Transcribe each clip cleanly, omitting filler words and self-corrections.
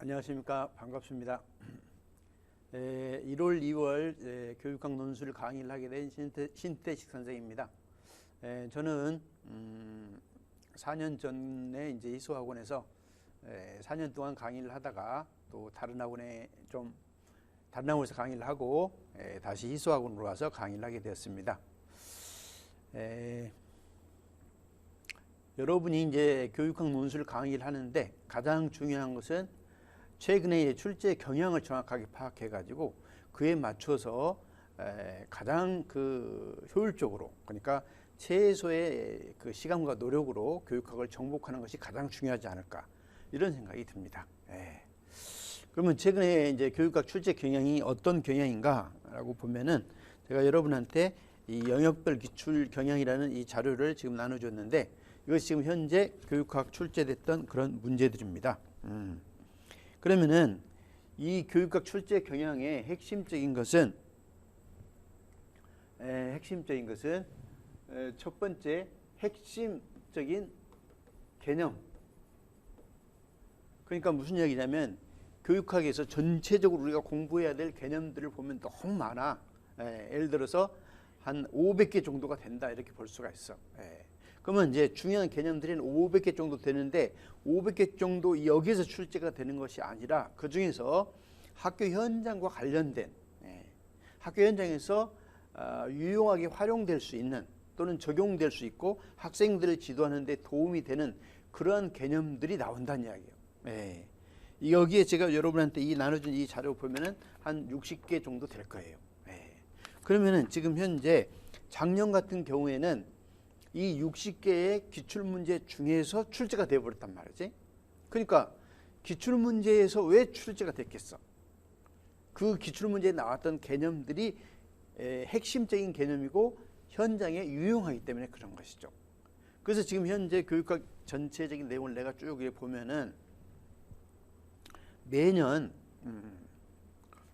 안녕하십니까. 반갑습니다. 1월, 2월 교육학 논술 강의를 하게 된 신태식 선생입니다. 저는 4년 전에 이제 이수학원에서 4년 동안 강의를 하다가 또 다른 학원에서 강의를 하고 다시 이수학원으로 와서 강의를 하게 되었습니다. 여러분이 이제 교육학 논술 강의를 하는데 가장 중요한 것은 최근의 출제 경향을 정확하게 파악해 가지고 그에 맞춰서 가장 효율적으로, 그러니까 최소의 시간과 노력으로 교육학을 정복하는 것이 가장 중요하지 않을까, 이런 생각이 듭니다. 그러면 최근에 이제 교육학 출제 경향이 어떤 경향인가라고 보면은 제가 여러분한테 이 영역별 기출 경향이라는 이 자료를 지금 나눠줬는데, 이것이 지금 현재 교육학 출제됐던 그런 문제들입니다. 그러면은 이 교육학 출제 경향의 핵심적인 것은 첫 번째 핵심적인 개념. 그러니까 무슨 얘기냐면 교육학에서 전체적으로 우리가 공부해야 될 개념들을 보면 너무 많아. 예를 들어서 한 500개 정도가 된다, 이렇게 볼 수가 있어. 그러면 이제 중요한 개념들은 500개 정도 되는데 500개 정도 여기에서 출제가 되는 것이 아니라 그 중에서 학교 현장과 관련된, 학교 현장에서 유용하게 활용될 수 있는 또는 적용될 수 있고 학생들을 지도하는 데 도움이 되는 그러한 개념들이 나온다는 이야기예요. 여기에 제가 여러분한테 나눠준 이 자료 보면은 한 60개 정도 될 거예요. 그러면은 지금 현재 작년 같은 경우에는 이 60개의 기출문제 중에서 출제가 되어버렸단 말이지. 그러니까 기출문제에서 왜 출제가 됐겠어? 그 기출문제에 나왔던 개념들이 핵심적인 개념이고 현장에 유용하기 때문에 그런 것이죠. 그래서 지금 현재 교육학 전체적인 내용을 내가 쭉 보면은 매년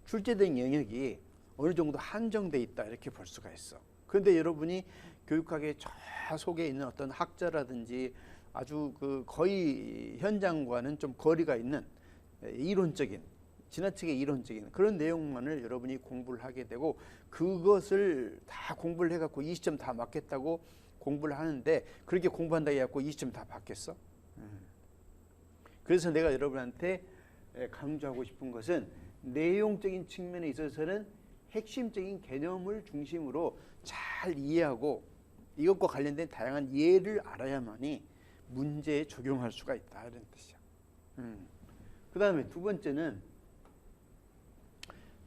출제된 영역이 어느 정도 한정돼 있다, 이렇게 볼 수가 있어. 그런데 여러분이 교육학의 저 속에 있는 어떤 학자라든지 아주 거의 현장과는 좀 거리가 있는 이론적인, 지나치게 이론적인 그런 내용만을 여러분이 공부를 하게 되고, 그것을 다 공부를 해갖고 20점 다 맞겠다고 공부를 하는데, 그렇게 공부한다고 해갖고 20점 다 받겠어? 그래서 내가 여러분한테 강조하고 싶은 것은 내용적인 측면에 있어서는 핵심적인 개념을 중심으로 잘 이해하고 이것과 관련된 다양한 예를 알아야만이 문제에 적용할 수가 있다, 이런 뜻이야. 그 다음에 두 번째는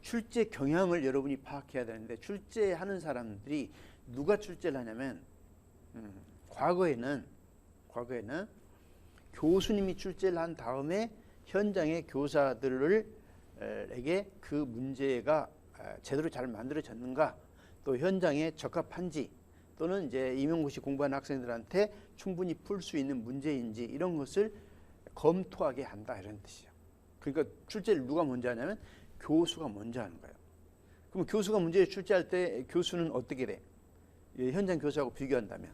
출제 경향을 여러분이 파악해야 되는데, 출제하는 사람들이 누가 출제를 하냐면 과거에는 교수님이 출제를 한 다음에 현장의 교사들에게 그 문제가 제대로 잘 만들어졌는가, 또 현장에 적합한지, 또는 이제 임용고시 공부하는 학생들한테 충분히 풀 수 있는 문제인지, 이런 것을 검토하게 한다, 이런 뜻이에요. 그러니까 출제를 누가 먼저 하냐면 교수가 먼저 하는 거예요. 그럼 교수가 문제를 출제할 때 교수는 어떻게 돼? 현장 교사하고 비교한다면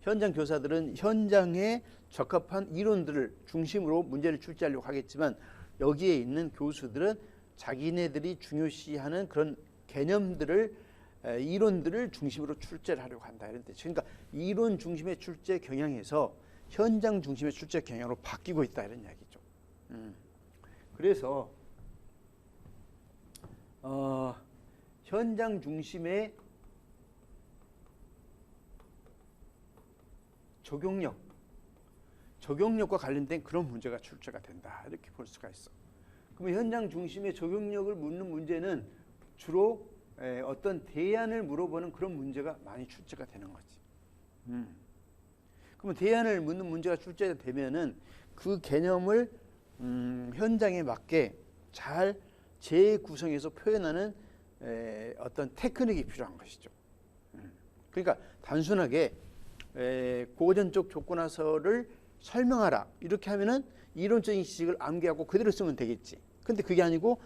현장 교사들은 현장에 적합한 이론들을 중심으로 문제를 출제하려고 하겠지만, 여기에 있는 교수들은 자기네들이 중요시하는 그런 개념들을, 이론들을 중심으로 출제를 하려고 한다, 이런 뜻. 그러니까 이론 중심의 출제 경향에서 현장 중심의 출제 경향으로 바뀌고 있다, 이런 이야기죠. 그래서 현장 중심의 적용력과 관련된 그런 문제가 출제가 된다, 이렇게 볼 수가 있어. 그러면 현장 중심의 적용력을 묻는 문제는 주로 어떤 대안을 물어보는 그런 문제가 많이 출제가 되는 거지. 그러면 대안을 묻는 문제가 출제가 되면은 그 개념을 현장에 맞게 잘 재구성해서 표현하는 어떤 테크닉이 필요한 것이죠. 그러니까 단순하게 고전적 조건화서를 설명하라, 이렇게 하면은 이론적인 지식을 암기하고 그대로 쓰면 되겠지. 근데 그게 아니고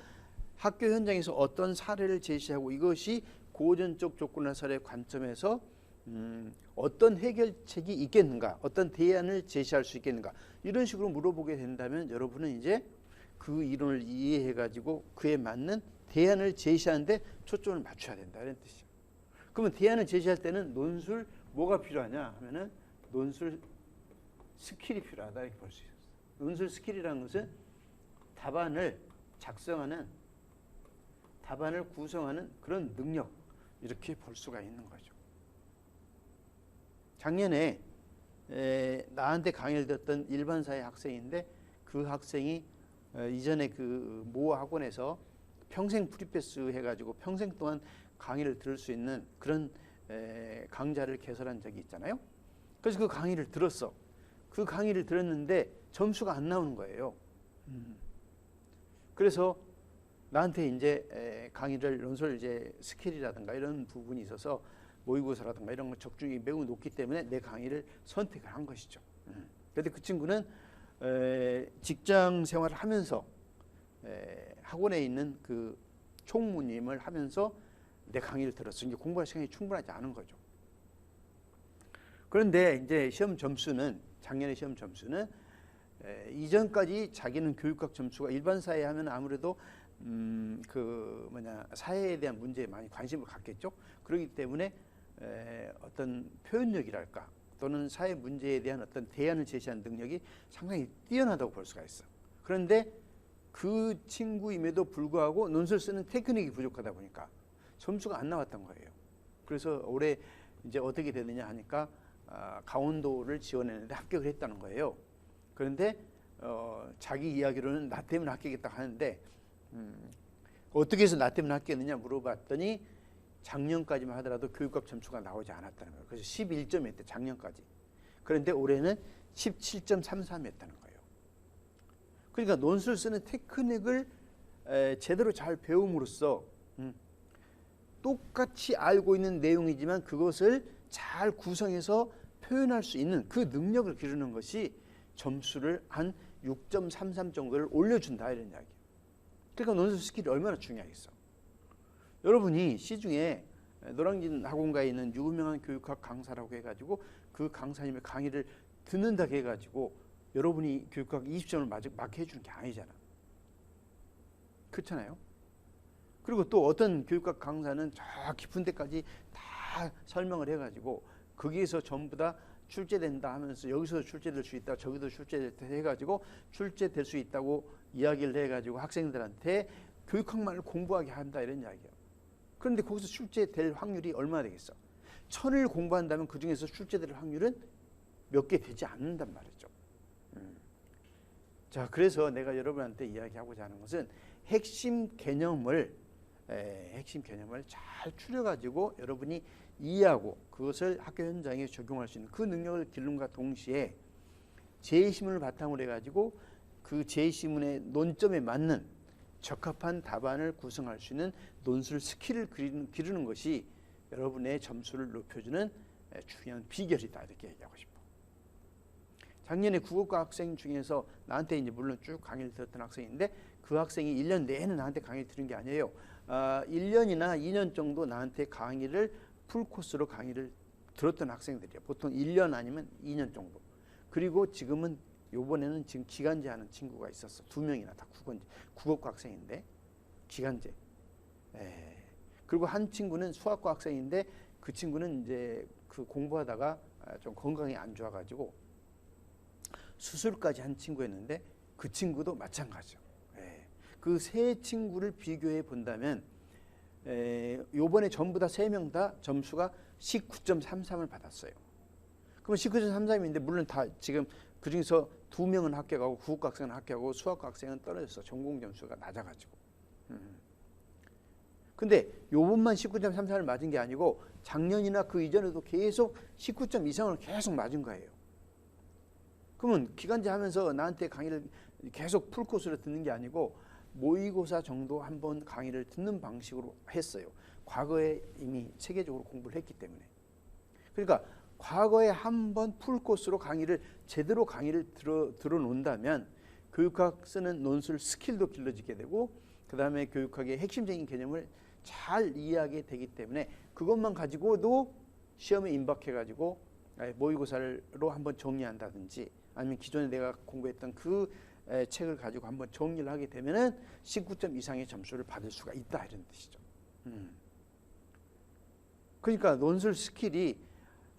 학교 현장에서 어떤 사례를 제시하고 이것이 고전적 조건화설의 관점에서 어떤 해결책이 있겠는가, 어떤 대안을 제시할 수 있겠는가, 이런 식으로 물어보게 된다면 여러분은 이제 그 이론을 이해해 가지고 그에 맞는 대안을 제시하는데 초점을 맞춰야 된다, 이런 뜻이죠. 그러면 대안을 제시할 때는 논술 뭐가 필요하냐 하면은 논술 스킬이 필요하다, 이렇게 볼 수 있어요. 논술 스킬이라는 것은 답안을 작성하는, 답안을 구성하는 그런 능력, 이렇게 볼 수가 있는 거죠. 작년에 나한테 강의를 듣던 일반사회 학생인데, 그 학생이 이전에 그 모 학원에서 평생 프리패스 해가지고 평생 동안 강의를 들을 수 있는 그런 강좌를 개설한 적이 있잖아요. 그래서 그 강의를 들었어. 그 강의를 들었는데 점수가 안 나오는 거예요. 그래서 나한테 이제 강의를 논술 이제 스킬이라든가 이런 부분이 있어서 모의고사라든가 이런 거 적중이 매우 높기 때문에 내 강의를 선택을 한 것이죠. 그런데 그 친구는 직장 생활을 하면서 학원에 있는 그 총무님을 하면서 내 강의를 들었어. 이제 공부할 시간이 충분하지 않은 거죠. 그런데 이제 시험 점수는, 작년에 시험 점수는 이전까지 자기는 교육학 점수가 일반 사회 하면 아무래도 사회에 대한 문제에 많이 관심을 갖겠죠. 그렇기 때문에 어떤 표현력이랄까, 또는 사회 문제에 대한 어떤 대안을 제시하는 능력이 상당히 뛰어나다고 볼 수가 있어. 그런데 그 친구임에도 불구하고 논술 쓰는 테크닉이 부족하다 보니까 점수가 안 나왔던 거예요. 그래서 올해 이제 어떻게 되느냐 하니까 강원도를 지원했는데 합격을 했다는 거예요. 그런데 자기 이야기로는 나 때문에 합격했다고 하는데, 어떻게 해서 나 때문에 합격했느냐 물어봤더니 작년까지만 하더라도 교육학 점수가 나오지 않았다는 거예요. 그래서 11점이었대, 작년까지. 그런데 올해는 17.33이었다는 거예요. 그러니까 논술 쓰는 테크닉을 제대로 잘 배움으로써 똑같이 알고 있는 내용이지만 그것을 잘 구성해서 표현할 수 있는 그 능력을 기르는 것이 점수를 한 6.33 정도를 올려준다, 이런 이야기예요. 그러니까 논술 스킬이 얼마나 중요하겠어. 여러분이 시중에 노량진 학원가에 있는 유명한 교육학 강사라고 해가지고 그 강사님의 강의를 듣는다고 해가지고 여러분이 교육학 20점을 맞게 해주는 게 아니잖아. 그렇잖아요. 그리고 또 어떤 교육학 강사는 저 깊은 데까지 다 설명을 해가지고 거기에서 전부 다 출제된다 하면서 여기서 출제될 수 있다, 저기도 출제될 해가지고 출제될 수 있다고 이야기를 해가지고 학생들한테 교육학만을 공부하게 한다, 이런 이야기예요. 그런데 거기서 출제될 확률이 얼마나 되겠어? 1000을 공부한다면 그 중에서 출제될 확률은 몇 개 되지 않는단 말이죠. 자, 그래서 내가 여러분한테 이야기하고자 하는 것은 핵심 개념을 잘 추려가지고 여러분이 이해하고 그것을 학교 현장에 적용할 수 있는 그 능력을 기르는과 동시에 제시문을 바탕으로 해가지고 그 제시문의 논점에 맞는 적합한 답안을 구성할 수 있는 논술 스킬을 기르는 것이 여러분의 점수를 높여주는 중요한 비결이다, 이렇게 얘기하고 싶어. 작년에 국어과 학생 중에서 나한테 이제 물론 쭉 강의를 들었던 학생인데, 그 학생이 1년 내내 나한테 강의를 들은 게 아니에요. 1년이나 2년 정도 나한테 강의를 풀코스로 강의를 들었던 학생들이에요. 보통 1년 아니면 2년 정도. 그리고 지금은 요번에는 지금 기간제 하는 친구가 있었어. 2명이나 다 국어과 학생인데 기간제. 그리고 한 친구는 수학과 학생인데 그 친구는 이제 그 공부하다가 좀 건강이 안 좋아가지고 수술까지 한 친구였는데 그 친구도 마찬가지죠. 그 세 친구를 비교해 본다면 요번에 전부 다 3명 다 점수가 19.33을 받았어요. 그러면 19.33인데 물론 다 지금 그 중에서 2명은 합격하고 국어과 학생은 합격하고 수학과 학생은 떨어졌어. 전공 점수가 낮아가지고. 근데 요번만 19.33을 맞은 게 아니고 작년이나 그 이전에도 계속 19점 이상을 계속 맞은 거예요. 그러면 기간제 하면서 나한테 강의를 계속 풀코스로 듣는 게 아니고 모의고사 정도 한번 강의를 듣는 방식으로 했어요. 과거에 이미 세계적으로 공부를 했기 때문에. 그러니까 과거에 한번 풀코스로 강의를 제대로 강의를 들어놓는다면 교육학 쓰는 논술 스킬도 길러지게 되고 그 다음에 교육학의 핵심적인 개념을 잘 이해하게 되기 때문에 그것만 가지고도 시험에 임박해가지고 모의고사로 한번 정리한다든지 아니면 기존에 내가 공부했던 그 책을 가지고 한번 정리를 하게 되면은 19점 이상의 점수를 받을 수가 있다 이런 뜻이죠. 그러니까 논술 스킬이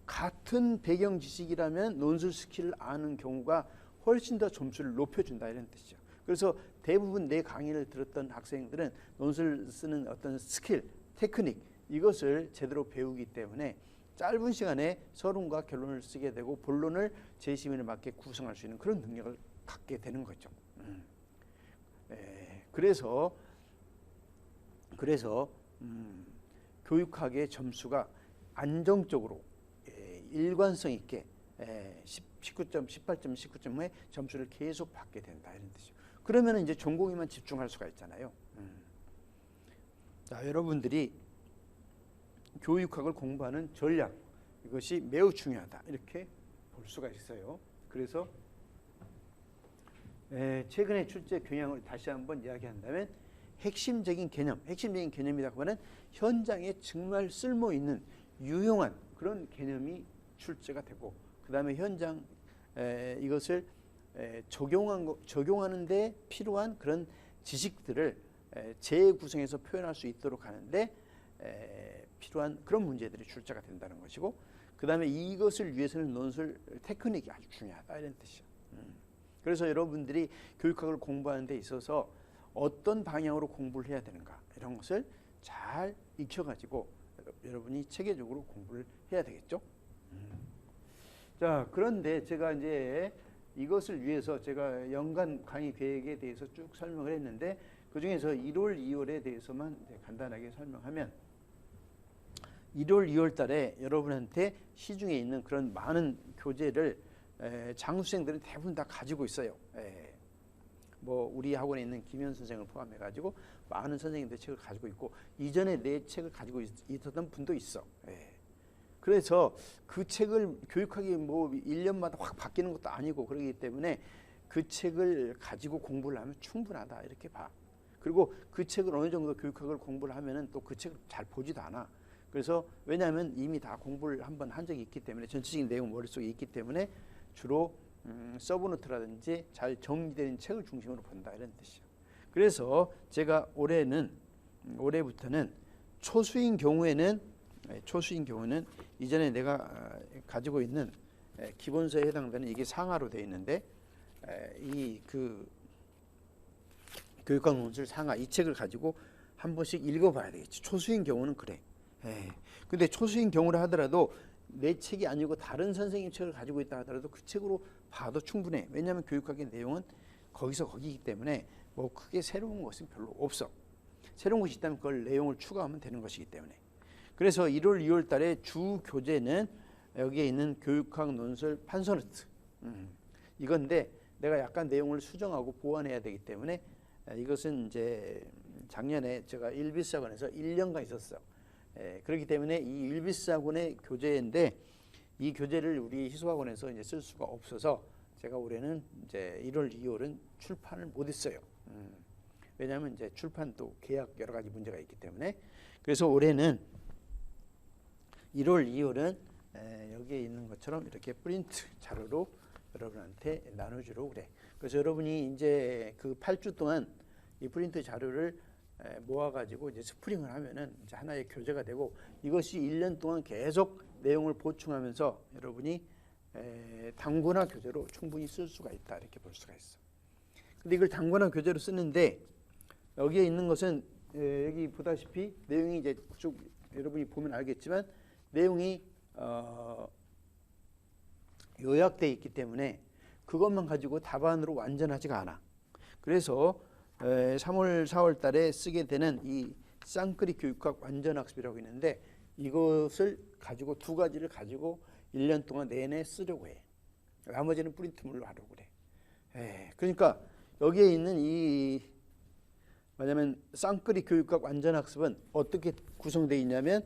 같은 배경 지식이라면 논술 스킬을 아는 경우가 훨씬 더 점수를 높여준다 이런 뜻이죠. 그래서 대부분 내 강의를 들었던 학생들은 논술 쓰는 어떤 스킬, 테크닉 이것을 제대로 배우기 때문에 짧은 시간에 서론과 결론을 쓰게 되고 본론을 제 시민에 맞게 구성할 수 있는 그런 능력을 갖게 되는 거죠. 그래서 교육학의 점수가 안정적으로 일관성 있게 19점, 18점, 19점의 점수를 계속 받게 된다 이런 뜻이죠. 그러면 이제 전공에만 집중할 수가 있잖아요. 자, 여러분들이 교육학을 공부하는 전략 이것이 매우 중요하다 이렇게 볼 수가 있어요. 그래서 최근에 출제 경향을 다시 한번 이야기한다면 핵심적인 개념이라고 하면 현장에 정말 쓸모 있는 유용한 그런 개념이 출제가 되고 그 다음에 현장 이것을 적용하는 데 필요한 그런 지식들을 재구성해서 표현할 수 있도록 하는데 필요한 그런 문제들이 출제가 된다는 것이고 그 다음에 이것을 위해서는 논술 테크닉이 아주 중요하다 이런 뜻이죠. 그래서 여러분들이 교육학을 공부하는 데 있어서 어떤 방향으로 공부를 해야 되는가 이런 것을 잘 익혀가지고 여러분이 체계적으로 공부를 해야 되겠죠. 자, 그런데 제가 이제 이것을 위해서 제가 연간 강의 계획에 대해서 쭉 설명을 했는데 그 중에서 1월, 2월에 대해서만 간단하게 설명하면 1월, 2월 달에 여러분한테 시중에 있는 그런 많은 교재를 장수생들은 대부분 다 가지고 있어요. 뭐 우리 학원에 있는 김현 선생을 포함해 가지고 많은 선생님들 책을 가지고 있고 이전에 내 책을 가지고 있었던 분도 있어. 그래서 그 책을 교육학이 뭐 1년마다 확 바뀌는 것도 아니고 그러기 때문에 그 책을 가지고 공부를 하면 충분하다 이렇게 봐. 그리고 그 책을 어느 정도 교육학을 공부를 하면은 또 그 책을 잘 보지도 않아. 그래서 왜냐하면 이미 다 공부를 한번 한 적이 있기 때문에 전체적인 내용 머릿속에 있기 때문에 주로 서브노트라든지 잘 정리된 책을 중심으로 본다 이런 뜻이죠. 그래서 제가 올해부터는 초수인 경우에는 이전에 내가 가지고 있는 기본서에 해당되는 이게 상하로 되어 있는데 이 그 교육학 논술 상하 이 책을 가지고 한 번씩 읽어봐야 되겠지. 초수인 경우는 그래. 근데 초수인 경우라 하더라도 내 책이 아니고 다른 선생님 책을 가지고 있다 하더라도 그 책으로 봐도 충분해. 왜냐하면 교육학의 내용은 거기서 거기이기 때문에 뭐 크게 새로운 것은 별로 없어. 새로운 것이 있다면 그걸 내용을 추가하면 되는 것이기 때문에. 그래서 1월, 2월 달에 주 교재는 여기에 있는 교육학 논술 판서노트 이건데 내가 약간 내용을 수정하고 보완해야 되기 때문에 이것은 이제 작년에 제가 일비스학원에서 1년간 있었어. 그렇기 때문에 이 일비스학원의 교재인데 이 교재를 우리 희소학원에서 이제 쓸 수가 없어서 제가 올해는 이제 1월, 2월은 출판을 못했어요. 왜냐하면 이제 출판도 계약 여러 가지 문제가 있기 때문에. 그래서 올해는 1월, 2월은 여기에 있는 것처럼 이렇게 프린트 자료로 여러분한테 나눠주려고 그래. 그래서 여러분이 이제 그 8주 동안 이 프린트 자료를 모아가지고 이제 스프링을 하면은 이제 하나의 교재가 되고 이것이 1년 동안 계속 내용을 보충하면서 여러분이 단권화 교재로 충분히 쓸 수가 있다 이렇게 볼 수가 있어. 근데 이걸 단권화 교재로 쓰는데 여기에 있는 것은 여기 보다시피 내용이 이제 쭉 여러분이 보면 알겠지만 내용이 요약되어 있기 때문에 그것만 가지고 답안으로 완전하지가 않아. 그래서 3월, 4월 달에 쓰게 되는 이 쌍끌이 교육학 완전학습이라고 있는데 이것을 가지고 두 가지를 가지고 1년 동안 내내 쓰려고 해. 나머지는 프린트물로 하려고 그래. 그러니까 여기에 있는 이 뭐냐면 쌍끌이 교육학 완전학습은 어떻게 구성되어 있냐면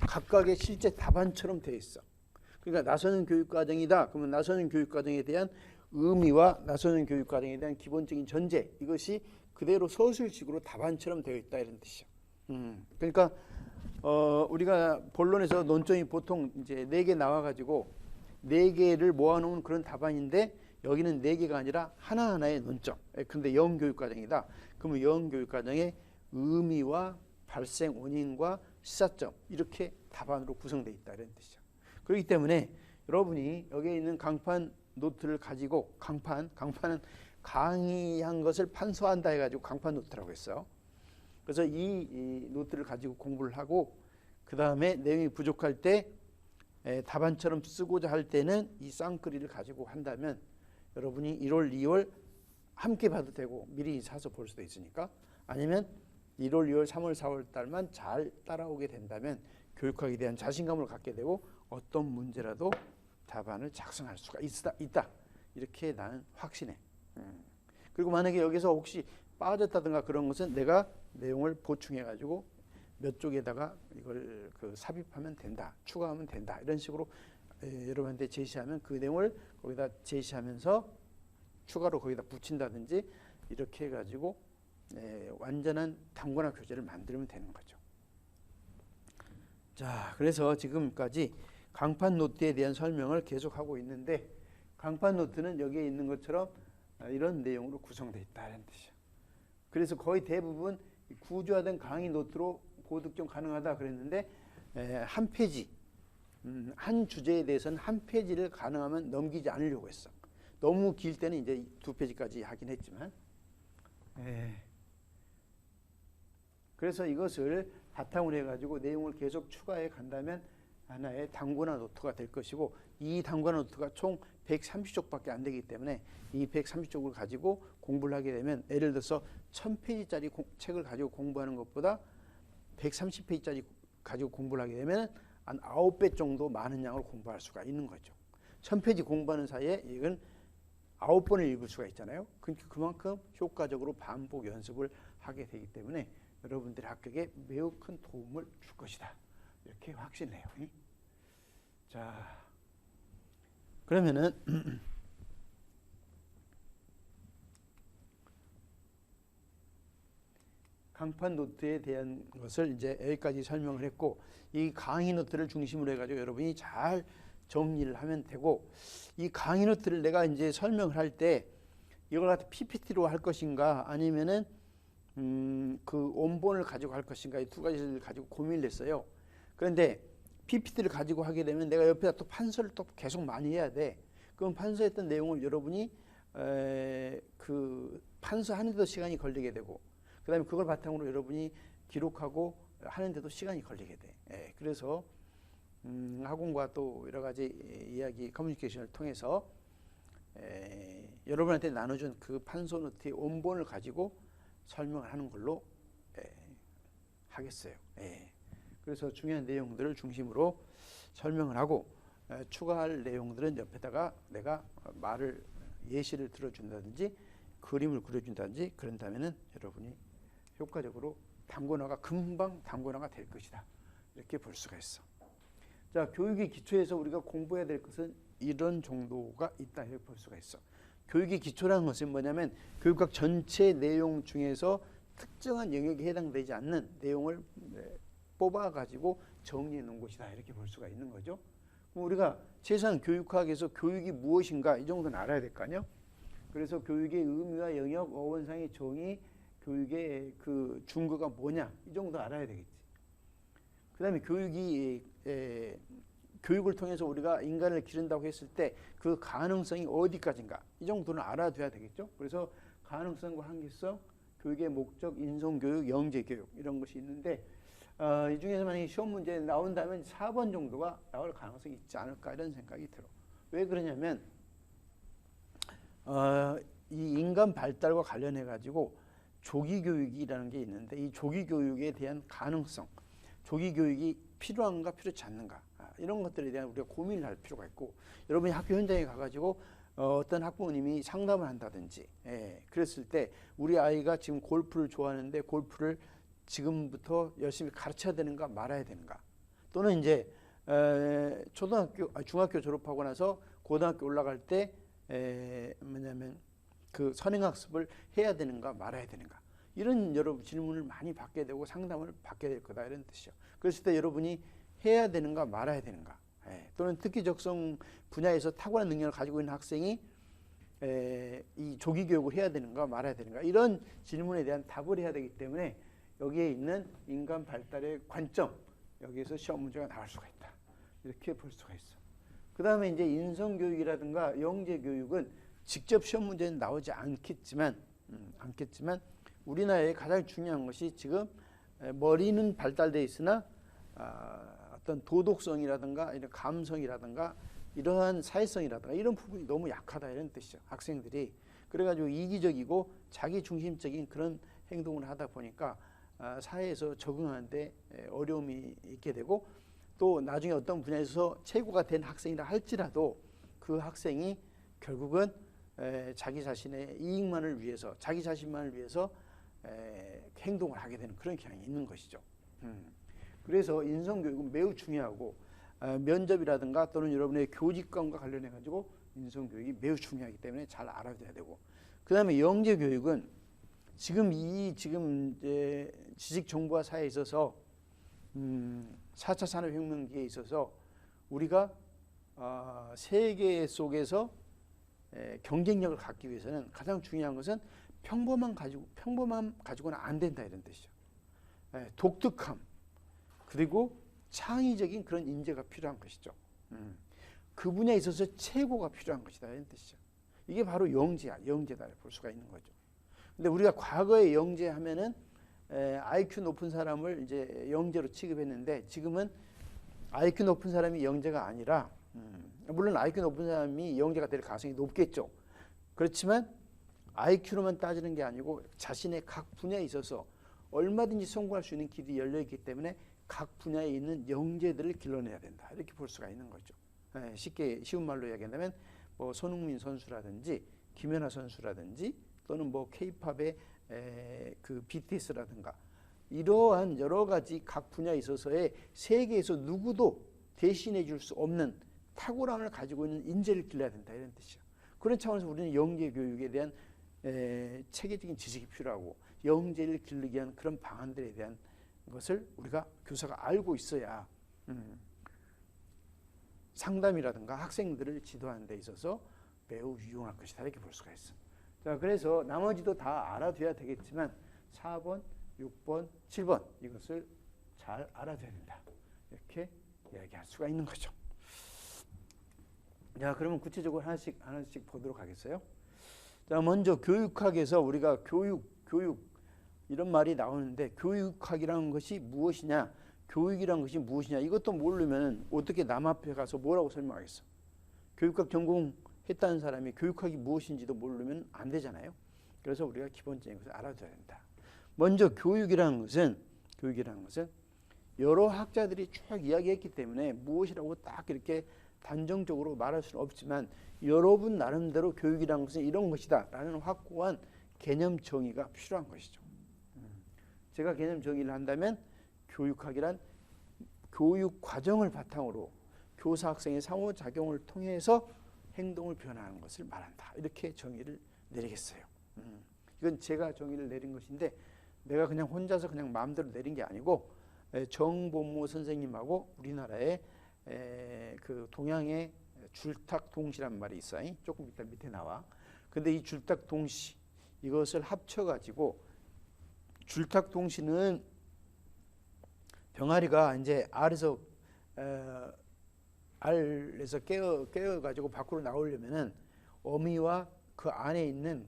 각각의 실제 답안처럼 되어 있어. 그러니까 나서는 교육과정이다. 그러면 나서는 교육과정에 대한 의미와 나서는 교육과정에 대한 기본적인 전제 이것이 그대로 서술식으로 답안처럼 되어 있다 이런 뜻이죠. 그러니까 우리가 본론에서 논점이 보통 이제 4개 나와가지고 4개를 모아놓은 그런 답안인데 여기는 4개가 아니라 하나하나의 논점. 근데 영교육과정이다. 그러면 영교육과정의 의미와 발생 원인과 시사점 이렇게 답안으로 구성되어 있다 이런 뜻이죠. 그렇기 때문에 여러분이 여기에 있는 강판 노트를 가지고 강판은 강의한 것을 판서한다 해가지고 강판 노트라고 했어요. 그래서 이 노트를 가지고 공부를 하고 그 다음에 내용이 부족할 때 답안처럼 쓰고자 할 때는 이 쌍끌이를 가지고 한다면 여러분이 1월, 2월 함께 봐도 되고 미리 사서 볼 수도 있으니까 아니면 1월, 2월, 3월, 4월 달만 잘 따라오게 된다면 교육학에 대한 자신감을 갖게 되고 어떤 문제라도 답안을 작성할 수가 있다. 이렇게 나는 확신해. 그리고 만약에 여기서 혹시 빠졌다든가 그런 것은 내가 내용을 보충해 가지고 몇 쪽에다가 이걸 삽입하면 된다, 추가하면 된다 이런 식으로 여러분한테 제시하면 그 내용을 거기다 제시하면서 추가로 거기다 붙인다든지 이렇게 해가지고 완전한 단권화 교재를 만들면 되는 거죠. 자, 그래서 지금까지 강판 노트에 대한 설명을 계속하고 있는데 강판 노트는 여기에 있는 것처럼 이런 내용으로 구성되어 있다는 뜻이에요. 그래서 거의 대부분 구조화된 강의 노트로 보득 가능하다 그랬는데 한 페이지, 한 주제에 대해서는 한 페이지를 가능하면 넘기지 않으려고 했어. 너무 길 때는 이제 2페이지까지 하긴 했지만 그래서 이것을 바탕으로 해가지고 내용을 계속 추가해 간다면 하나의 단권화 노트가 될 것이고 이 단권화 노트가 총 130쪽밖에 안 되기 때문에 이 130쪽을 가지고 공부를 하게 되면 예를 들어서 1000페이지짜리 책을 가지고 공부하는 것보다 130페이지짜리 가지고 공부를 하게 되면 한 9배 정도 많은 양을 공부할 수가 있는 거죠. 1000페이지 공부하는 사이에 이건 9번을 읽을 수가 있잖아요. 그러니까 그만큼 효과적으로 반복 연습을 하게 되기 때문에 여러분들의 합격에 매우 큰 도움을 줄 것이다. 이렇게 확신해요. 자, 그러면은 강판 노트에 대한 것을 이제 여기까지 설명을 했고 이 강의 노트를 중심으로 해가지고 여러분이 잘 정리를 하면 되고 이 강의 노트를 내가 이제 설명을 할 때 이걸 갖다 PPT로 할 것인가 아니면은 그 원본을 가지고 할 것인가 이 두 가지를 가지고 고민을 했어요. 그런데 PPT를 가지고 하게 되면 내가 옆에다 또 판서를 또 계속 많이 해야 돼. 그럼 판서했던 내용을 여러분이 그 판서하는데도 시간이 걸리게 되고 그 다음에 그걸 바탕으로 여러분이 기록하고 하는데도 시간이 걸리게 돼. 그래서 학원과 또 여러 가지 이야기 커뮤니케이션을 통해서 여러분한테 나눠준 그 판서 노트의 원본을 가지고 설명을 하는 걸로 하겠어요. 그래서 중요한 내용들을 중심으로 설명을 하고 추가할 내용들은 옆에다가 내가 말을 예시를 들어준다든지 그림을 그려준다든지 그런다면은 여러분이 효과적으로 단권화가 금방 단권화가 될 것이다. 이렇게 볼 수가 있어. 자, 교육의 기초에서 우리가 공부해야 될 것은 이런 정도가 있다. 이렇게 볼 수가 있어. 교육의 기초라는 것은 뭐냐면 교육학 전체 내용 중에서 특정한 영역에 해당되지 않는 내용을 뽑아가지고 정리해 놓은 것이다. 이렇게 볼 수가 있는 거죠. 그럼 우리가 최소한 교육학에서 교육이 무엇인가 이 정도는 알아야 될 거 아니에요. 그래서 교육의 의미와 영역, 어원상의 정의, 교육의 그 준거가 뭐냐 이 정도 알아야 되겠지. 그 다음에 교육을 통해서 우리가 인간을 기른다고 했을 때 그 가능성이 어디까지인가 이 정도는 알아둬야 되겠죠. 그래서 가능성과 한계성, 교육의 목적, 인성교육, 영재교육 이런 것이 있는데 이 중에서 만약에 시험 문제에 나온다면 4번 정도가 나올 가능성이 있지 않을까 이런 생각이 들어. 왜 그러냐면 이 인간 발달과 관련해 가지고 조기 교육이라는 게 있는데 이 조기 교육에 대한 가능성, 조기 교육이 필요한가 필요치 않는가 이런 것들에 대한 우리가 고민을 할 필요가 있고 여러분이 학교 현장에 가가지고 어떤 학부모님이 상담을 한다든지 그랬을 때 우리 아이가 지금 골프를 좋아하는데 골프를 지금부터 열심히 가르쳐야 되는가 말아야 되는가 또는 이제 중학교 졸업하고 나서 고등학교 올라갈 때 뭐냐면 그 선행학습을 해야 되는가 말아야 되는가 이런 여러분 질문을 많이 받게 되고 상담을 받게 될 거다 이런 뜻이죠. 그랬을 때 여러분이 해야 되는가 말아야 되는가, 또는 특기 적성 분야에서 탁월한 능력을 가지고 있는 학생이 이 조기 교육을 해야 되는가 말아야 되는가, 이런 질문에 대한 답을 해야 되기 때문에 여기에 있는 인간 발달의 관점, 여기에서 시험 문제가 나올 수가 있다 이렇게 볼 수가 있어. 그 다음에 이제 인성교육이라든가 영재교육은 직접 시험 문제는 나오지 않겠지만 우리나라에 가장 중요한 것이 지금 머리는 발달되어 있으나 어떤 도덕성이라든가 이런 감성이라든가 이러한 사회성이라든가 이런 부분이 너무 약하다 이런 뜻이죠. 학생들이. 그래가지고 이기적이고 자기중심적인 그런 행동을 하다 보니까 사회에서 적응하는데 어려움이 있게 되고, 또 나중에 어떤 분야에서 최고가 된 학생이라 할지라도 그 학생이 결국은 자기 자신의 이익만을 위해서, 자기 자신만을 위해서 행동을 하게 되는 그런 경향이 있는 것이죠. 그래서 인성교육은 매우 중요하고, 면접이라든가 또는 여러분의 교직관과 관련해 가지고 인성교육이 매우 중요하기 때문에 잘 알아둬야 되고, 그 다음에 영재교육은 지금 이제 지식정보화 사회에 있어서 4차 산업혁명기에 있어서 우리가 세계 속에서 경쟁력을 갖기 위해서는 가장 중요한 것은 평범함 가지고는 안 된다 이런 뜻이죠. 독특함 그리고 창의적인 그런 인재가 필요한 것이죠. 그 분야에 있어서 최고가 필요한 것이다 이런 뜻이죠. 이게 바로 영재다 볼 수가 있는 거죠. 근데 우리가 과거에 영재하면은 IQ 높은 사람을 이제 영재로 취급했는데, 지금은 IQ 높은 사람이 영재가 아니라, 물론 IQ 높은 사람이 영재가 될 가능성이 높겠죠. 그렇지만 IQ로만 따지는 게 아니고 자신의 각 분야에 있어서 얼마든지 성공할 수 있는 길이 열려 있기 때문에 각 분야에 있는 영재들을 길러내야 된다 이렇게 볼 수가 있는 거죠. 쉬운 말로 이야기한다면 뭐 손흥민 선수라든지 김연아 선수라든지 또는 뭐 K-팝의 그 BTS라든가 이러한 여러 가지 각 분야에 있어서의 세계에서 누구도 대신해 줄 수 없는 탁월함을 가지고 있는 인재를 길러야 된다 이런 뜻이죠. 그런 차원에서 우리는 영재 교육에 대한 체계적인 지식이 필요하고, 영재를 기르기 위한 그런 방안들에 대한 것을 우리가 교사가 알고 있어야 상담이라든가 학생들을 지도하는 데 있어서 매우 유용할 것이다 이렇게 볼 수가 있습니다. 자, 그래서 나머지도 다 알아둬야 되겠지만 4번, 6번, 7번 이것을 잘 알아둬야 된다 이렇게 이야기할 수가 있는 거죠. 자, 그러면 구체적으로 하나씩 보도록 하겠어요. 자, 먼저 교육학에서 우리가 교육 이런 말이 나오는데, 교육학이라는 것이 무엇이냐, 교육이라는 것이 무엇이냐, 이것도 모르면 어떻게 남 앞에 가서 뭐라고 설명하겠어. 교육학 전공했다는 사람이 교육학이 무엇인지도 모르면 안 되잖아요. 그래서 우리가 기본적인 것을 알아둬야 된다. 먼저 교육이라는 것은 여러 학자들이 쭉 이야기했기 때문에 무엇이라고 딱 이렇게 단정적으로 말할 수는 없지만, 여러분 나름대로 교육이라는 것은 이런 것이다 라는 확고한 개념 정의가 필요한 것이죠. 제가 개념 정의를 한다면 교육학이란 교육 과정을 바탕으로 교사 학생의 상호작용을 통해서 행동을 변화하는 것을 말한다 이렇게 정의를 내리겠어요. 이건 제가 정의를 내린 것인데, 내가 그냥 혼자서 그냥 마음대로 내린 게 아니고 정본모 선생님하고 우리나라의 그 동양의 줄탁동시란 말이 있어요. 조금 이따 밑에 나와. 근데 이 줄탁동시 이것을 합쳐가지고, 줄탁동시는 병아리가 이제 알에서 깨어가지고 밖으로 나오려면은 어미와 그 안에 있는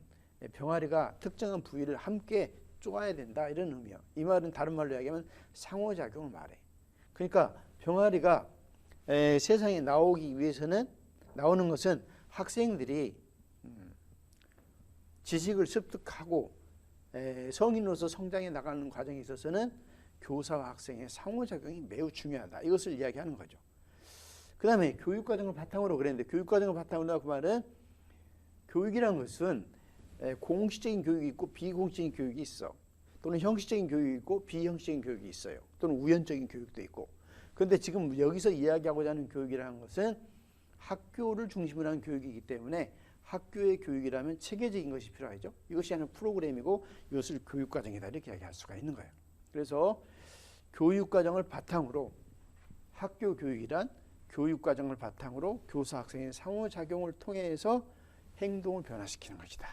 병아리가 특정한 부위를 함께 쪼아야 된다 이런 의미야. 이 말은 다른 말로 이야기하면 상호작용을 말해. 그러니까 병아리가 세상에 나오기 위해서는, 나오는 것은 학생들이 지식을 습득하고 성인으로서 성장해 나가는 과정에 있어서는 교사와 학생의 상호작용이 매우 중요하다 이것을 이야기하는 거죠. 그 다음에 교육과정을 바탕으로 그랬는데, 교육과정을 바탕으로 그 말은, 교육이라는 것은 공식적인 교육이 있고 비공식적인 교육이 있어. 또는 형식적인 교육이 있고 비형식적인 교육이 있어요. 또는 우연적인 교육도 있고. 그런데 지금 여기서 이야기하고자 하는 교육이라는 것은 학교를 중심으로 한 교육이기 때문에 학교의 교육이라면 체계적인 것이 필요하죠. 이것이 하나의 프로그램이고 이것을 교육과정이다 이렇게 이야기할 수가 있는 거예요. 그래서 교육과정을 바탕으로 학교 교육이란 교육과정을 바탕으로 교사 학생의 상호작용을 통해서 행동을 변화시키는 것이다.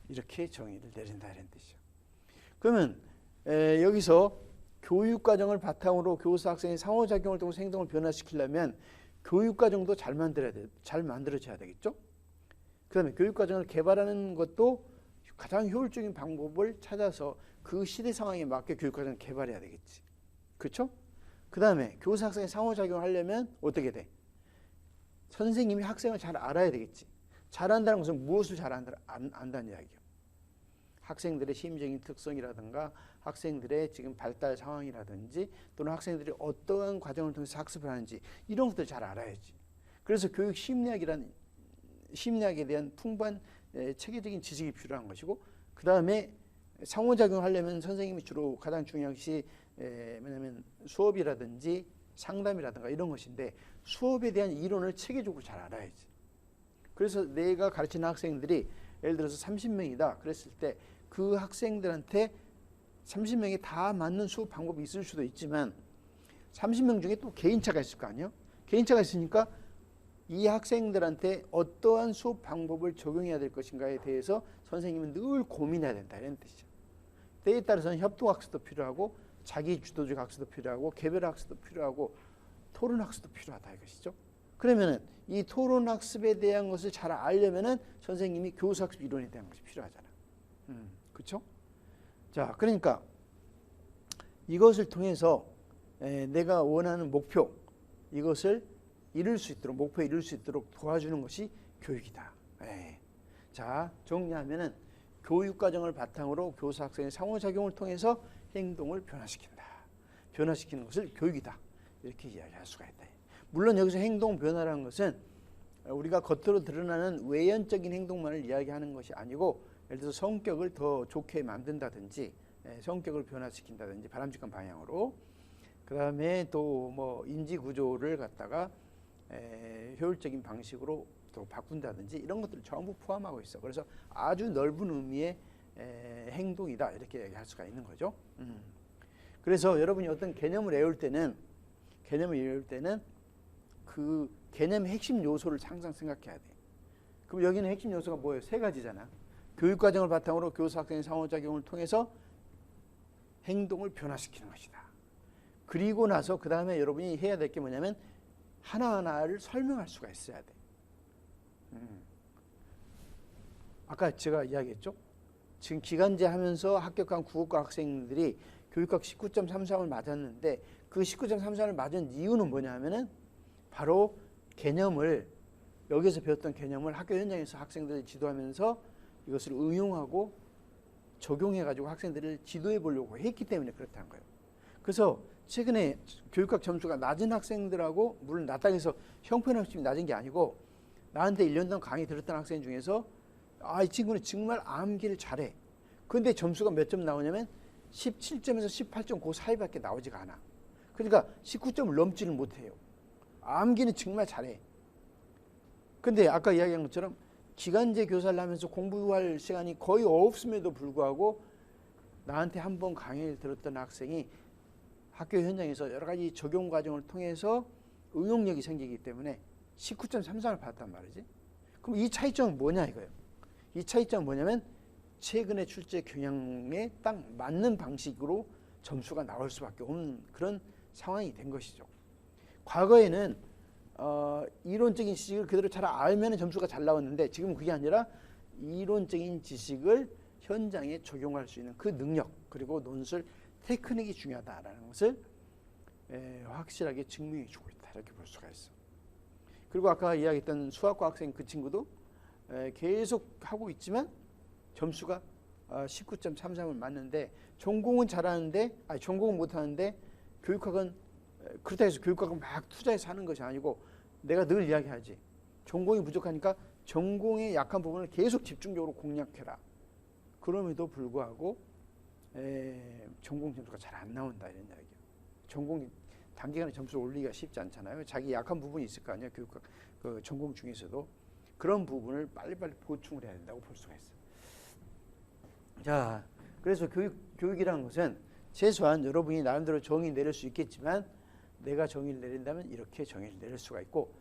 이렇게 정의를 내린다 이런 뜻이죠. 그러면 여기서 교육과정을 바탕으로 교사 학생의 상호작용을 통해서 행동을 변화시키려면 교육과정도 잘 만들어져야 되겠죠. 그 다음에 교육과정을 개발하는 것도 가장 효율적인 방법을 찾아서 그 시대 상황에 맞게 교육과정을 개발해야 되겠지. 그렇죠? 그 다음에 교사 학생의 상호작용을 하려면 어떻게 돼? 선생님이 학생을 잘 알아야 되겠지. 잘 안다는 것은 무엇을 잘 안다는 이야기예요. 학생들의 심리적인 특성이라든가 학생들의 지금 발달 상황이라든지 또는 학생들이 어떠한 과정을 통해서 학습을 하는지 이런 것들을 잘 알아야지. 그래서 교육 심리학에 대한 풍부한 체계적인 지식이 필요한 것이고 그 다음에 상호작용을 하려면 선생님이 주로 가장 중요한 것이 뭐냐면 수업이라든지 상담이라든가 이런 것인데 수업에 대한 이론을 체계적으로 잘 알아야지. 그래서 내가 가르치는 학생들이 예를 들어서 30명이다 그랬을 때 그 학생들한테 30명이 다 맞는 수업 방법이 있을 수도 있지만 30명 중에 또 개인차가 있을 거 아니에요. 개인차가 있으니까 이 학생들한테 어떠한 수업 방법을 적용해야 될 것인가에 대해서 선생님은 늘 고민해야 된다 이런 뜻이죠. 때에 따라서는 협동학습도 필요하고 자기 주도적 학습도 필요하고 개별 학습도 필요하고 토론 학습도 필요하다 이것이죠. 그러면은 이 토론 학습에 대한 것을 잘 알려면은 선생님이 교사 학습 이론에 대한 것이 필요하잖아. 그렇죠? 자, 그러니까 이것을 통해서 내가 원하는 목표 이것을 이룰 수 있도록 목표에 이룰 수 있도록 도와주는 것이 교육이다. 자, 정리하면은 교육과정을 바탕으로 교사 학생의 상호작용을 통해서 행동을 변화시킨다. 변화시키는 것을 교육이다. 이렇게 이야기할 수가 있다. 물론 여기서 행동 변화라는 것은 우리가 겉으로 드러나는 외연적인 행동만을 이야기하는 것이 아니고 예를 들어서 성격을 더 좋게 만든다든지 성격을 변화시킨다든지 바람직한 방향으로 그 다음에 또 뭐 인지 구조를 갖다가 효율적인 방식으로 또 바꾼다든지 이런 것들을 전부 포함하고 있어. 그래서 아주 넓은 의미의 행동이다 이렇게 얘기할 수가 있는 거죠. 그래서 여러분이 어떤 개념을 외울 때는 그 개념의 핵심 요소를 항상 생각해야 돼. 그럼 여기는 핵심 요소가 뭐예요? 세 가지잖아. 교육과정을 바탕으로 교사 학생의 상호작용을 통해서 행동을 변화시키는 것이다. 그리고 나서 그 다음에 여러분이 해야 될 게 뭐냐면 하나하나를 설명할 수가 있어야 돼. 아까 제가 이야기했죠. 지금 기간제 하면서 합격한 국어과 학생들이 교육학 19.33을 맞았는데 그 19.33을 맞은 이유는 뭐냐 하면은 바로 개념을 여기서 배웠던 개념을 학교 현장에서 학생들을 지도하면서 이것을 응용하고 적용해가지고 학생들을 지도해 보려고 했기 때문에 그렇다는 거예요. 그래서 최근에 교육학 점수가 낮은 학생들하고 물론 낮다고 해서 형편없이 낮은 게 아니고 나한테 1년 동안 강의 들었던 학생 중에서 이 친구는 정말 암기를 잘해. 근데 점수가 몇 점 나오냐면 17점에서 18점 그 사이밖에 나오지가 않아. 그러니까 19점을 넘지를 못해요. 암기는 정말 잘해. 근데 아까 이야기한 것처럼 기간제 교사를 하면서 공부할 시간이 거의 없음에도 불구하고 나한테 한 번 강의를 들었던 학생이 학교 현장에서 여러 가지 적용 과정을 통해서 응용력이 생기기 때문에 19.33을 받았단 말이지. 그럼 이 차이점은 뭐냐 이거예요. 이 차이점은 뭐냐면 최근의 출제 경향에 딱 맞는 방식으로 점수가 나올 수밖에 없는 그런 상황이 된 것이죠. 과거에는 이론적인 지식을 그대로 잘 알면 점수가 잘 나왔는데 지금 그게 아니라 이론적인 지식을 현장에 적용할 수 있는 그 능력 그리고 논술 테크닉이 중요하다라는 것을 확실하게 증명해 주고 있다 이렇게 볼 수가 있어. 그리고 아까 이야기했던 수학과 학생 그 친구도 계속 하고 있지만 점수가 19.33을 맞는데 전공은 잘하는데 전공은 못하는데 교육학은 그렇다 해서 교육학은 막 투자해서 하는 것이 아니고 내가 늘 이야기하지. 전공이 부족하니까 전공의 약한 부분을 계속 집중적으로 공략해라. 그럼에도 불구하고 전공 점수가 잘 안 나온다 이런 이야기예요. 전공이 단기간에 점수를 올리기가 쉽지 않잖아요. 자기 약한 부분이 있을 거 아니에요. 교육학 그 전공 중에서도. 그런 부분을 빨리빨리 보충을 해야 된다고 볼 수가 있어요. 자, 그래서 교육이라는 것은 최소한 여러분이 나름대로 정의 내릴 수 있겠지만 내가 정의를 내린다면 이렇게 정의를 내릴 수가 있고,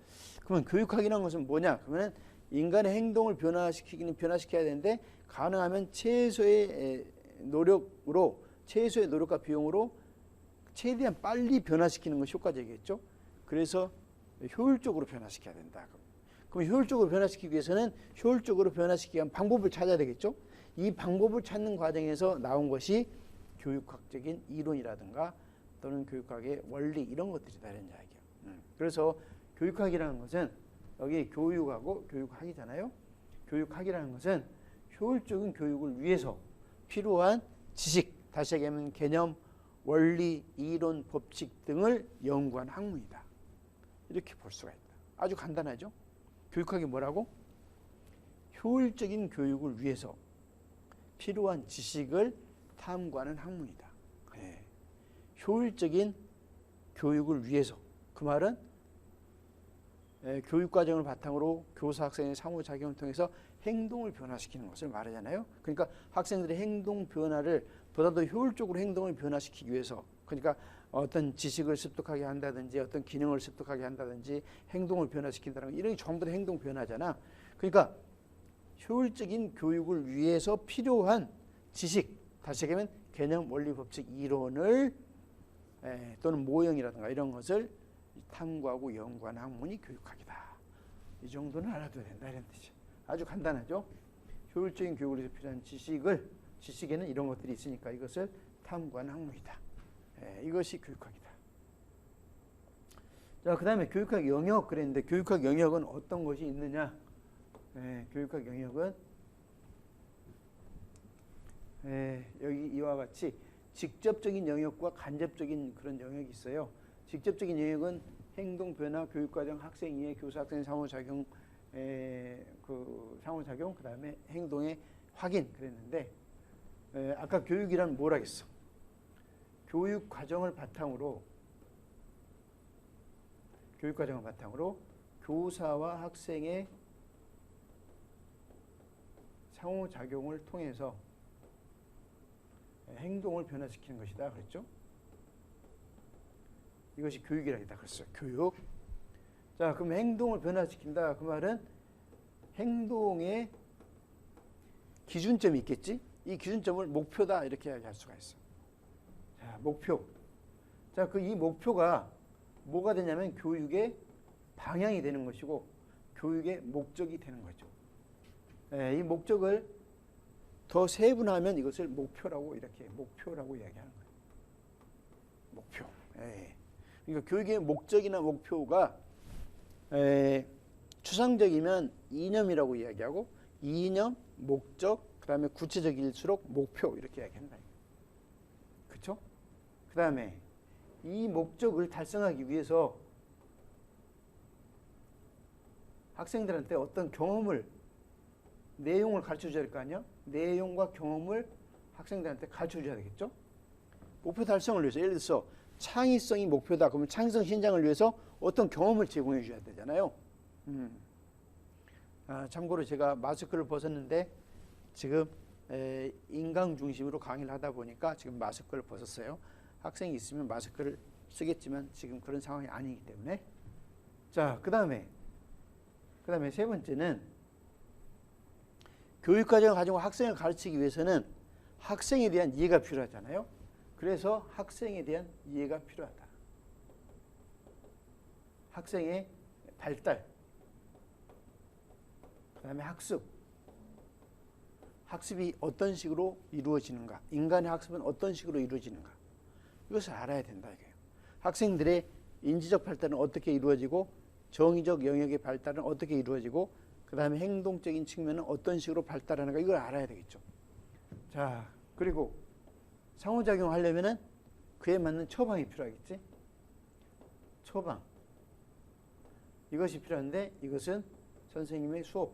그러면 교육학이라는 것은 뭐냐? 그러면 인간의 행동을 변화시켜야 되는데 가능하면 최소의 노력과 비용으로 최대한 빨리 변화시키는 것이 효과적이겠죠. 그래서 효율적으로 변화시켜야 된다. 그럼 효율적으로 변화시키기 위해서는 효율적으로 변화시키기 위한 방법을 찾아야 되겠죠. 이 방법을 찾는 과정에서 나온 것이 교육학적인 이론이라든가 또는 교육학의 원리 이런 것들이다 이런 이야기예요. 그래서 교육학이라는 것은 여기 교육하고 교육학이잖아요. 교육학이라는 것은 효율적인 교육을 위해서 필요한 지식, 다시 얘기하면 개념, 원리, 이론, 법칙 등을 연구한 학문이다. 이렇게 볼 수가 있다. 아주 간단하죠. 교육학이 뭐라고? 효율적인 교육을 위해서 필요한 지식을 탐구하는 학문이다. 네. 효율적인 교육을 위해서. 그 말은 교육과정을 바탕으로 교사 학생의 상호작용을 통해서 행동을 변화시키는 것을 말하잖아요. 그러니까 학생들의 행동 변화를 보다 더 효율적으로 행동을 변화시키기 위해서, 그러니까 어떤 지식을 습득하게 한다든지 어떤 기능을 습득하게 한다든지 행동을 변화시킨다는 거, 이런 게 전부 다 행동 변화잖아. 그러니까 효율적인 교육을 위해서 필요한 지식, 다시 얘기하면 개념, 원리, 법칙, 이론을 또는 모형이라든가 이런 것을 탐구하고 연구하는 학문이 교육학이다. 이 정도는 알아둬야 된다 이런 뜻이죠. 아주 간단하죠. 효율적인 교육을 위해서 필요한 지식에는 이런 것들이 있으니까 이것을 탐구하는 학문이다. 이것이 교육학이다. 자, 그 다음에 교육학 영역 그랬는데 교육학 영역은 어떤 것이 있느냐? 교육학 영역은 여기 이와 같이 직접적인 영역과 간접적인 그런 영역이 있어요. 직접적인 영역은 행동 변화, 교육과정, 학생 이해, 교사 학생 상호작용, 그 다음에 행동의 확인 그랬는데, 아까 교육이란 뭘 하겠어? 교육 과정을 바탕으로 교사와 학생의 상호작용을 통해서 행동을 변화시키는 것이다 그랬죠? 이것이 교육이라 했다 그랬어요. 교육. 자, 그럼 행동을 변화시킨다. 그 말은 행동의 기준점이 있겠지? 이 기준점을 목표다 이렇게 할 수가 있어. 자, 목표. 자, 이 목표가 뭐가 되냐면 교육의 방향이 되는 것이고 교육의 목적이 되는 거죠. 이 목적을 더 세분화하면 이것을 목표라고 이야기하는 거예요. 목표. 그러니까 교육의 목적이나 목표가 추상적이면 이념이라고 이야기하고 이념, 목적, 그 다음에 구체적일수록 목표 이렇게 이야기한다. 그렇죠? 그 다음에 이 목적을 달성하기 위해서 학생들한테 어떤 내용을 가르쳐줘야 될 거 아니야? 내용과 경험을 학생들한테 가르쳐줘야 되겠죠? 목표 달성을 위해서, 예를 들어서 창의성이 목표다. 그러면 창의성 신장을 위해서 어떤 경험을 제공해 줘야 되잖아요. 참고로 제가 마스크를 벗었는데 지금 인강 중심으로 강의를 하다 보니까 지금 마스크를 벗었어요. 학생이 있으면 마스크를 쓰겠지만 지금 그런 상황이 아니기 때문에. 자, 그 다음에 세 번째는 교육과정을 가지고 학생을 가르치기 위해서는 학생에 대한 이해가 필요하잖아요. 그래서 학생에 대한 이해가 필요하다. 학생의 발달, 그 다음에 학습이 어떤 식으로 이루어지는가, 인간의 학습은 어떤 식으로 이루어지는가, 이것을 알아야 된다 이거예요. 학생들의 인지적 발달은 어떻게 이루어지고 정의적 영역의 발달은 어떻게 이루어지고 그 다음에 행동적인 측면은 어떤 식으로 발달하는가, 이걸 알아야 되겠죠. 자, 그리고 상호작용 하려면은 그에 맞는 처방이 필요하겠지. 처방. 이것이 필요한데 이것은 선생님의 수업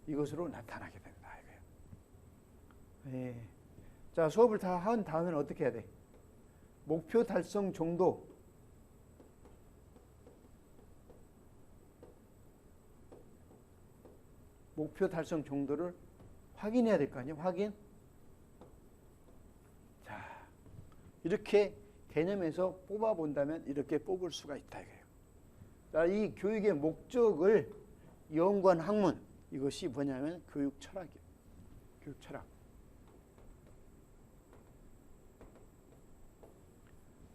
이것으로 나타나게 된다 이거예요. 자, 수업을 다 한 다음에는 어떻게 해야 돼? 목표 달성 정도. 목표 달성 정도를 확인해야 될 거 아니에요. 확인. 자, 이렇게 개념에서 뽑아본다면 이렇게 뽑을 수가 있다 이거예요. 자, 이 교육의 목적을 연구한 학문, 이것이 뭐냐면 교육 철학이에요. 교육 철학.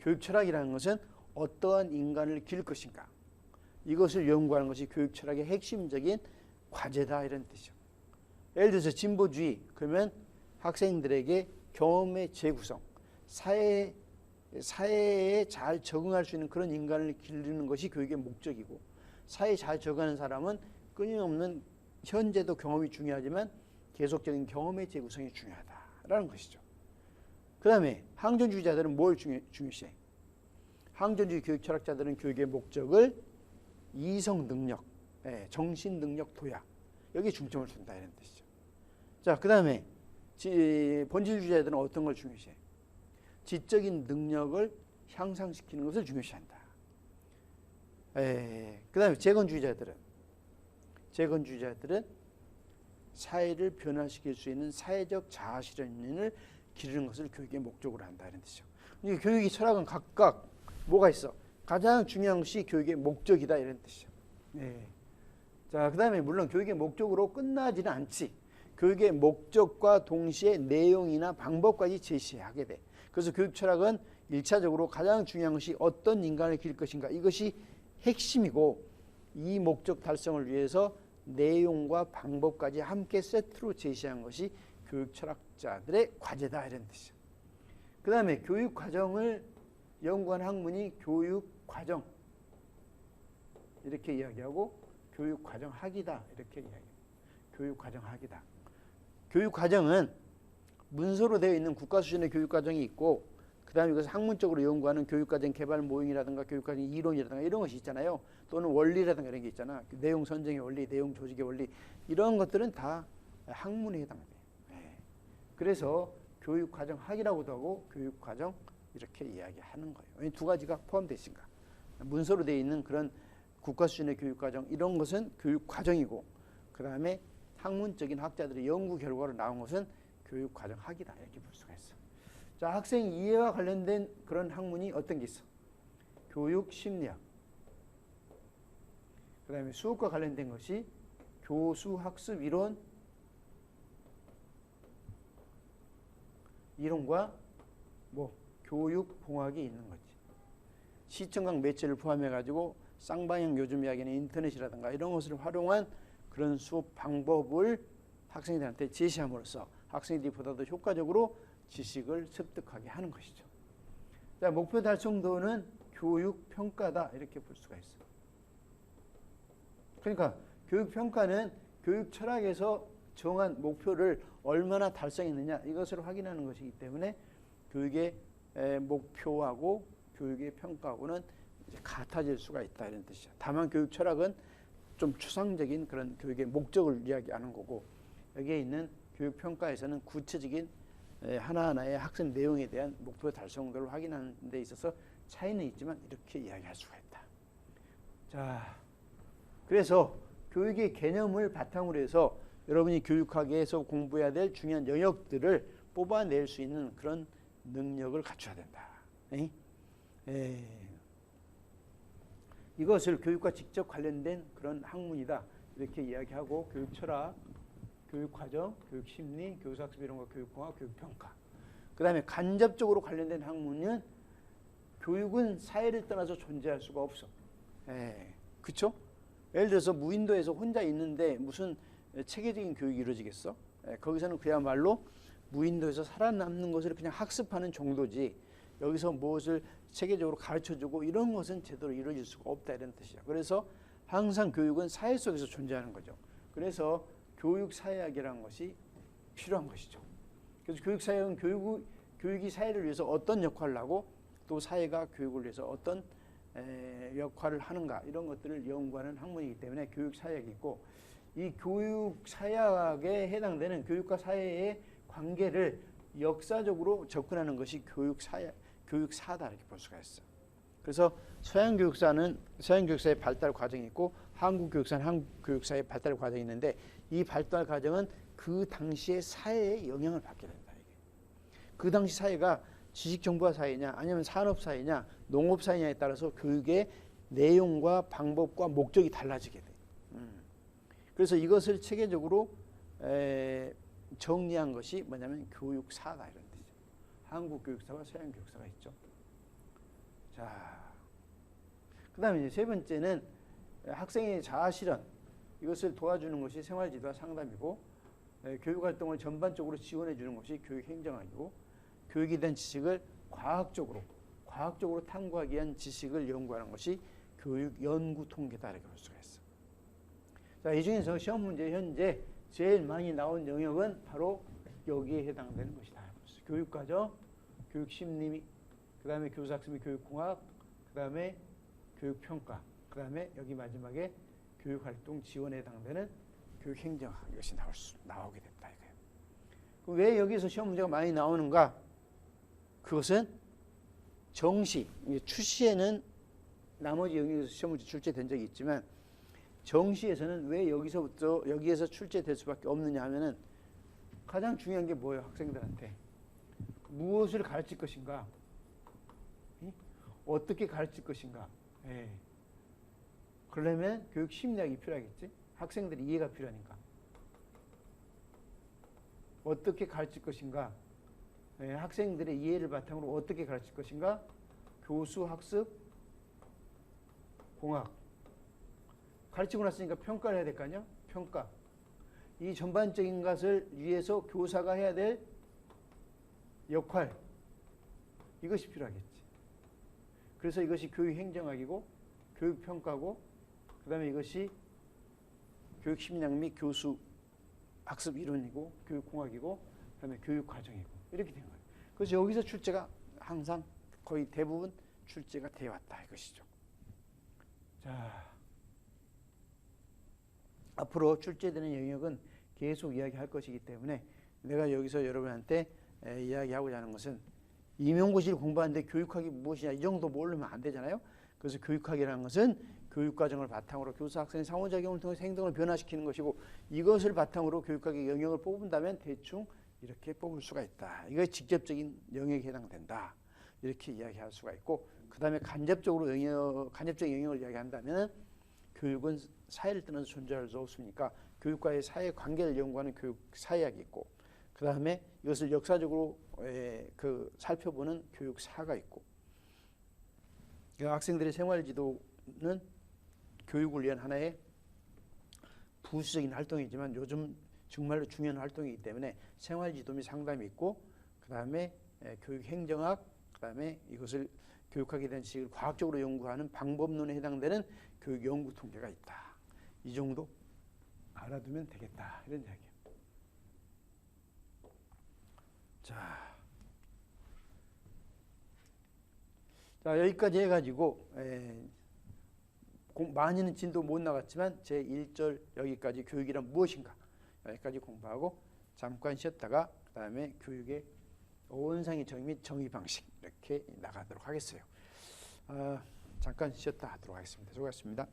교육 철학이라는 것은 어떠한 인간을 기를 것인가, 이것을 연구하는 것이 교육 철학의 핵심적인 과제다 이런 뜻이죠. 예를 들어서 진보주의, 그러면 학생들에게 경험의 재구성, 사회에 잘 적응할 수 있는 그런 인간을 기르는 것이 교육의 목적이고, 사회에 잘 적응하는 사람은 끊임없는 현재도 경험이 중요하지만 계속적인 경험의 재구성이 중요하다라는 것이죠. 그 다음에 항전주의자들은 뭘 중요시해? 항전주의 교육 철학자들은 교육의 목적을 이성 능력, 정신 능력 도약, 여기에 중점을 둔다 이런 뜻이죠. 자, 그 다음에 본질주의자들은 어떤 걸 중요시해? 지적인 능력을 향상시키는 것을 중요시한다. 그 다음에 재건주의자들은 사회를 변화시킬 수 있는 사회적 자아실현을 기르는 것을 교육의 목적으로 한다 이런 뜻이죠. 그러니까 교육의 철학은 각각 뭐가 있어? 가장 중요한 것이 교육의 목적이다 이런 뜻이죠. 자, 그 다음에 물론 교육의 목적으로 끝나지는 않지. 교육의 목적과 동시에 내용이나 방법까지 제시하게 돼. 그래서 교육 철학은 1차적으로 가장 중요한 것이 어떤 인간을 기를 것인가, 이것이 핵심이고, 이 목적 달성을 위해서 내용과 방법까지 함께 세트로 제시한 것이 교육 철학자들의 과제다 이런 뜻이죠. 그 다음에 교육 과정을 연구한 학문이 교육 과정 이렇게 이야기하고, 교육 과정 학이다 이렇게 이야기해요. 교육 과정 학이다. 교육 과정은 문서로 되어 있는 국가 수준의 교육 과정이 있고, 그 다음에 이것을 학문적으로 연구하는 교육과정 개발 모형이라든가 교육과정 이론이라든가 이런 것이 있잖아요. 또는 원리라든가 이런 게 있잖아. 내용 선정의 원리, 내용 조직의 원리, 이런 것들은 다 학문에 해당돼요. 그래서 교육과정 학이라고도 하고 교육과정 이렇게 이야기하는 거예요. 두 가지가 포함되신가. 문서로 되어 있는 그런 국가 수준의 교육과정, 이런 것은 교육과정이고, 그 다음에 학문적인 학자들의 연구 결과로 나온 것은 교육과정 학이다 이렇게 볼 수가 있어. 자, 학생 이해와 관련된 그런 학문이 어떤 게 있어? 교육심리학. 그 다음에 수업과 관련된 것이 교수학습 이론, 이론과 교육공학이 있는 거지. 시청각 매체를 포함해가지고 쌍방향 요즘 이야기는 인터넷이라든가 이런 것을 활용한 그런 수업 방법을 학생들한테 제시함으로써 학생들이 보다 더 효과적으로 지식을 습득하게 하는 것이죠. 자, 목표 달성도는 교육 평가다 이렇게 볼 수가 있어요. 그러니까 교육 평가는 교육 철학에서 정한 목표를 얼마나 달성했느냐 이것을 확인하는 것이기 때문에 교육의 목표하고 교육의 평가하고는 이제 같아질 수가 있다 이런 뜻이죠. 다만 교육 철학은 좀 추상적인 그런 교육의 목적을 이야기하는 거고, 여기에 있는 교육 평가에서는 구체적인 하나하나의 학습 내용에 대한 목표 달성도를 확인하는 데 있어서 차이는 있지만 이렇게 이야기할 수가 있다. 자, 그래서 교육의 개념을 바탕으로 해서 여러분이 교육학에서 공부해야 될 중요한 영역들을 뽑아낼 수 있는 그런 능력을 갖춰야 된다. 이것을 교육과 직접 관련된 그런 학문이다 이렇게 이야기하고, 교육 철학, 교육 과정, 교육 심리, 교수학습 이론과 교육공학, 교육평가. 그 다음에 간접적으로 관련된 학문은 교육은 사회를 떠나서 존재할 수가 없어. 그쵸? 예를 들어서 무인도에서 혼자 있는데 무슨 체계적인 교육이 이루어지겠어? 거기서는 그야말로 무인도에서 살아남는 것을 그냥 학습하는 정도지, 여기서 무엇을 체계적으로 가르쳐주고 이런 것은 제대로 이루어질 수가 없다 이런 뜻이야. 그래서 항상 교육은 사회 속에서 존재하는 거죠. 그래서 교육사회학이라는 것이 필요한 것이죠. 그래서 교육사회학은 교육이 사회를 위해서 어떤 역할을 하고 또 사회가 교육을 위해서 어떤 역할을 하는가, 이런 것들을 연구하는 학문이기 때문에 교육사회학이 있고, 이 교육사회학에 해당되는 교육과 사회의 관계를 역사적으로 접근하는 것이 교육사다 이렇게 볼 수가 있어. 그래서 서양 교육사의 발달 과정이 있고 한국교육사는 한국교육사의 발달 과정이 있는데 이 발달 과정은 그 당시의 사회에 영향을 받게 된다. 이게. 그 당시 사회가 지식정보화 사회냐 아니면 산업 사회냐 농업 사회냐에 따라서 교육의 내용과 방법과 목적이 달라지게 돼. 그래서 이것을 체계적으로 정리한 것이 뭐냐면 교육사다 이런 뜻이죠. 한국 교육사와 서양 교육사가 있죠. 자, 그다음에 이제 세 번째는 학생의 자아 실현 이것을 도와주는 것이 생활지도와 상담이고 교육 활동을 전반적으로 지원해 주는 것이 교육 행정학이고 교육에 대한 지식을 과학적으로 탐구하기 위한 지식을 연구하는 것이 교육 연구 통계다 이렇게 볼 수가 있어. 자, 이 중에서 시험 문제 현재 제일 많이 나온 영역은 바로 여기에 해당되는 것이다. 교육과정, 교육심리, 그 다음에 교사학습 교육공학, 그 다음에 교육평가, 그 다음에 여기 마지막에 교육활동 지원에 해당되는 교육행정학 이것이 나오게 됐다 이거예요. 그럼 왜 여기서 시험 문제가 많이 나오는가? 그것은 정시, 출시에는 나머지 영역에서 시험 문제 출제된 적이 있지만 정시에서는 왜 여기에서 출제될 수밖에 없느냐 하면은 가장 중요한 게 뭐예요? 학생들한테 무엇을 가르칠 것인가, 어떻게 가르칠 것인가. 그러려면 교육 심리학이 필요하겠지. 학생들이 이해가 필요하니까 어떻게 가르칠 것인가, 학생들의 이해를 바탕으로 어떻게 가르칠 것인가, 교수 학습 공학 가르치고 났으니까 평가를 해야 될 거 아니야? 평가. 이 전반적인 것을 위해서 교사가 해야 될 역할 이것이 필요하겠지. 그래서 이것이 교육행정학이고 교육평가고 그 다음에 이것이 교육심리학 및 교수 학습 이론이고 교육공학이고 그 다음에 교육과정이고 이렇게 된 거예요. 그래서 여기서 출제가 항상 거의 대부분 출제가 되어 왔다 이것이죠. 자, 앞으로 출제되는 영역은 계속 이야기할 것이기 때문에 내가 여기서 여러분한테 이야기하고자 하는 것은 임용고시를 공부하는데 교육학이 무엇이냐 이 정도 모르면 안 되잖아요. 그래서 교육학이라는 것은 교육과정을 바탕으로 교사 학생 상호작용을 통해서 행동을 변화시키는 것이고 이것을 바탕으로 교육학의 영역을 뽑은다면 대충 이렇게 뽑을 수가 있다. 이것이 직접적인 영역에 해당된다. 이렇게 이야기할 수가 있고 그 다음에 간접적인 영역을 이야기한다면 교육은 사회를 떠나서 존재할 수 없으니까 교육과의 사회 관계를 연구하는 교육 사회학이 있고 그 다음에 이것을 역사적으로 살펴보는 교육사가 있고 학생들의 생활지도는 교육을 위한 하나의 부수적인 활동이지만 요즘 정말로 중요한 활동이기 때문에 생활지도 및 상담이 있고 그 다음에 교육행정학 그 다음에 이것을 교육학에 대한 지식을 과학적으로 연구하는 방법론에 해당되는 교육 연구 통계가 있다. 이 정도 알아두면 되겠다. 이런 이야기예요. 자, 여기까지 해가지고 많이는 진도 못 나갔지만 제 1절 여기까지 교육이란 무엇인가 여기까지 공부하고 잠깐 쉬었다가 그 다음에 교육의 원상의 정의 및 정의 방식 이렇게 나가도록 하겠어요. 잠깐 쉬었다 하도록 하겠습니다. 수고하셨습니다.